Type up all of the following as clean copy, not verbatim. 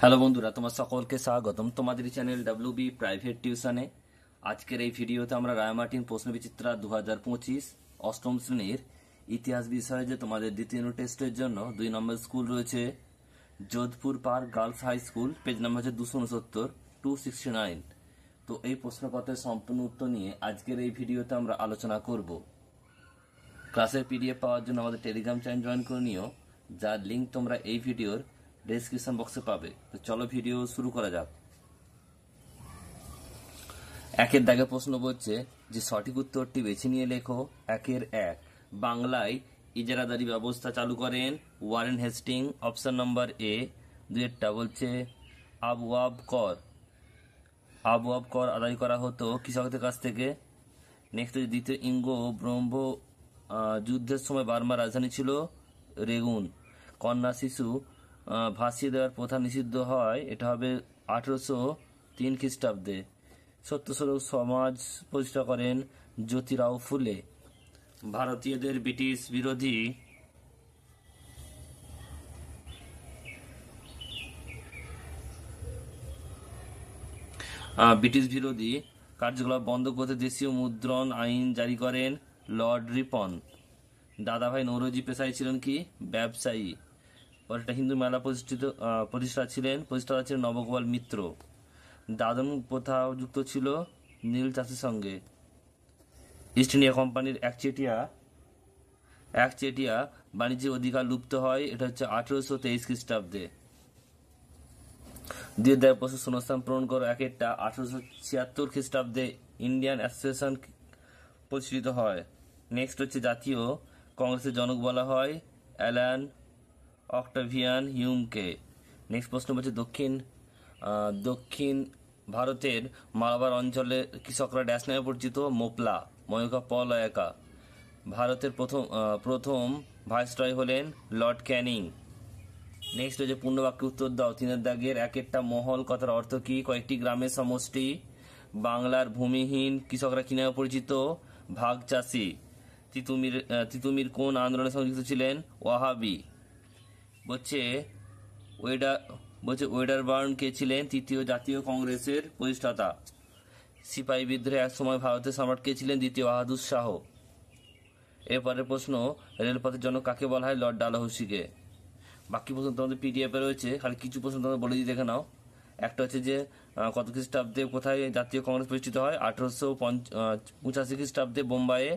Hello বন্ধুরা, তোমার সকলকে স্বাগতম তোমাদের চ্যানেল ডাব্লিউবি প্রাইভেট টিউশনে। আজকের এই ভিডিওতে আমরা রায়মার্টিন প্রশ্নবিচিত্রা 2025 অষ্টম শ্রেণীর ইতিহাস বিষয়ে যে তোমাদের দ্বিতীয় টেস্টের জন্য 2 নম্বর স্কুল রয়েছে Jodhpur park girls high school, page number হচ্ছে 269 তো এই প্রশ্নপত্রের সম্পূর্ণ উত্তর নিয়ে আজকের এই ভিডিওতে আমরা আলোচনা করব। ক্লাসের পিডিএফ পাওয়ার জন্য আমাদের টেলিগ্রাম চ্যানেল জয়েন করে নিও, যার লিঙ্ক তোমরা এই ভিডিওর ডেসক্রিপশন বক্সে পাবে। তো চলো ভিডিও শুরু করা যাক। একের দাগে প্রশ্ন বলছে যে সঠিক উত্তরটি বেছে নিয়ে লেখো। 1 বাংলায় ইজারাদারি ব্যবস্থা চালু করেন ওয়ারেন হেস্টিং, অপশন নম্বর এ। 2 বলছে আবওয়াব কর আদায় করা হতো কৃষকদের কাছ থেকে। নেক্সট হচ্ছে দ্বিতীয় ইঙ্গ ব্রহ্ম যুদ্ধের সময় বার্মার রাজধানী ছিল রেগুন। কন্যা শিশু ভাসিয়ে দেওয়ার প্রথা নিষিদ্ধ হয়, এটা হবে 1803 খ্রিস্টাব্দে। সত্যস্বরূপ সমাজ প্রতিষ্ঠা করেন জ্যোতিরাও ফুলে। ভারতীয়দের ব্রিটিশ বিরোধী কার্যকলাপ বন্ধ করতে দেশীয় মুদ্রণ আইন জারি করেন লর্ড রিপন। দাদাভাই নৌরোজি পেশায় ছিলেন কি? ব্যবসায়ী। পরে হিন্দু মেলা প্রতিষ্ঠাতা ছিলেন নবগোপাল মিত্র। দাদন প্রথা যুক্ত ছিল নীল চাষের সঙ্গে। ইস্ট ইন্ডিয়া কোম্পানির একচেটিয়া বাণিজ্যিক অধিকার লুপ্ত হয়, এটা হচ্ছে 1823 খ্রিস্টাব্দে। দ্বিতীয় প্রশ্ন শূন্যস্থান পূরণ করো। 1876 খ্রিস্টাব্দে ইন্ডিয়ান অ্যাসোসিয়েশন প্রতিষ্ঠিত হয়। নেক্সট হচ্ছে জাতীয় কংগ্রেসের জনক বলা হয় অ্যালান অক্টাভিয়ান হিউমকে। নেক্সট প্রশ্ন বলছে দক্ষিণ ভারতের মালাবার অঞ্চলে কৃষকরা ড্যাশ নামে পরিচিত? মোপলা, ময়ূকা পলয়কা। ভারতের প্রথম ভাইসরয় হলেন লর্ড ক্যানিং। নেক্সট হচ্ছে পূর্ণ বাক্যে উত্তর দাও। 3 দাগের 1 মহল কথার অর্থ কি? কয়েকটি গ্রামের সমষ্টি। বাংলার ভূমিহীন কৃষকরা কি নামে পরিচিত? ভাগ চাষি। তিতুমির কোন আন্দোলনের সঙ্গে যুক্ত ছিলেন? ওয়াহাবি। বলছে ওয়েডারবার্ন কে ছিলেন? তৃতীয় জাতীয় কংগ্রেসের প্রতিষ্ঠাতা। সিপাহী বিদ্রোহে এক সময় ভারতের সম্রাট কে ছিলেন? দ্বিতীয় বাহাদুর শাহ। এরপরের প্রশ্ন রেলপথের জন্য কাকে বলা হয়? লর্ড ডালহৌসিকে। বাকি প্রশ্ন তোমাদের পিডিএফ এ রয়েছে, খালি কিছু প্রশ্ন তোমাদের বলে দিই, দেখে নাও। একটা হচ্ছে যে কত খ্রিস্টাব্দে কোথায় জাতীয় কংগ্রেস প্রতিষ্ঠিত হয়? 1885 খ্রিস্টাব্দে বোম্বাইয়ে।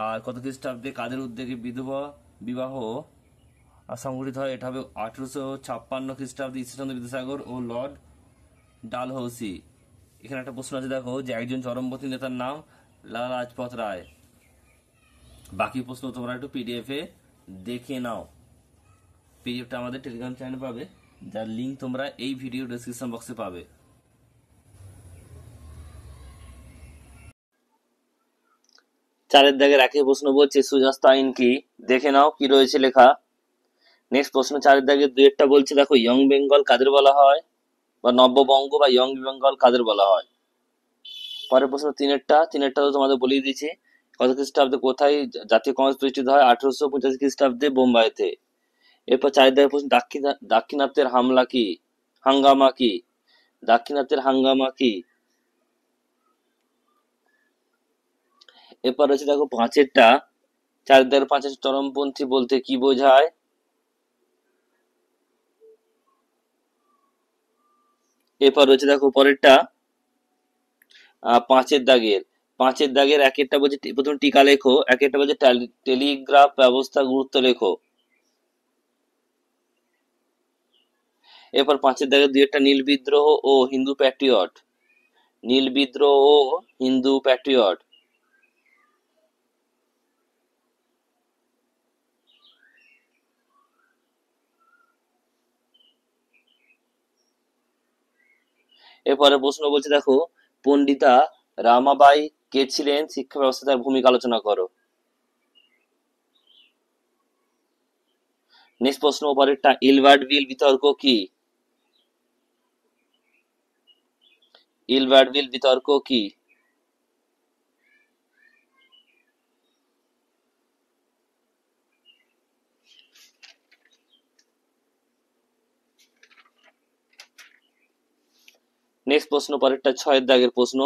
আর কত খ্রিস্টাব্দে কাদের উদ্যোগে বিধবা বিবাহ সংগঠিত হয়? এটা হবে 1856 খ্রিস্টাব্দে ঈশ্বরচন্দ্র বিদ্যাসাগর ও লর্ড ডালহৌসি। এখানে একটা প্রশ্ন আছে, দেখো, যে একজন চরমপন্থী নেতার নাম লালা লাজপত রায়। বাকি প্রশ্ন তোমরা একটু পিডিএফ এ দেখে নাও। পিডিএফটা আমাদের টেলিগ্রাম চ্যানেলে পাবে, যার লিঙ্ক তোমরা এই ভিডিও ডেসক্রিপশন বক্সে পাবে। 4 দাগের 1 প্রশ্ন বলছে সূর্যাস্ত আইন কি? দেখে নাও কি রয়েছে লেখা। নেক্সট প্রশ্ন 4 দাগের 2 বলছে, দেখো, ইয়ং বেঙ্গল কাদের বলা হয়? বা নব্যবঙ্গ বা ইয়ং বেঙ্গল কাদের বলা হয়? পরের প্রশ্ন 3 তো তোমাদের বলেই দিয়েছি। কত খ্রিস্টাব্দে কোথায় জাতীয় কংগ্রেস প্রতিষ্ঠিত হয়? 1885 খ্রিস্টাব্দে বোম্বাইতে। এরপর 4 দাগের প্রশ্ন দাক্ষিণাত্যের হাঙ্গামা কি? দাক্ষিণাত্যের হাঙ্গামা কি? এরপর রয়েছে, দেখো, 4 দাগের 5 চরমপন্থী বলতে কি বোঝায়? এরপর রয়েছে, দেখো, পরেরটা 5 দাগের 1 বলছে প্রথম টিকা লেখো। 1 বলছে টেলিগ্রাফ ব্যবস্থা গুরুত্ব লেখো। এরপর 5 দাগের 2 নীল বিদ্রোহ ও হিন্দু প্যাট্রিয়ট। এরপরে প্রশ্ন বলছে, দেখো, পণ্ডিতা রামাবাই কে ছিলেন? শিক্ষা ব্যবস্থা তার ভূমিকা আলোচনা করো। নেক্সট প্রশ্ন পরেরটা ইলবার্ট বিল বিতর্ক কি? নেক্সট প্রশ্ন, পরেরটা 6 দাগের প্রশ্ন।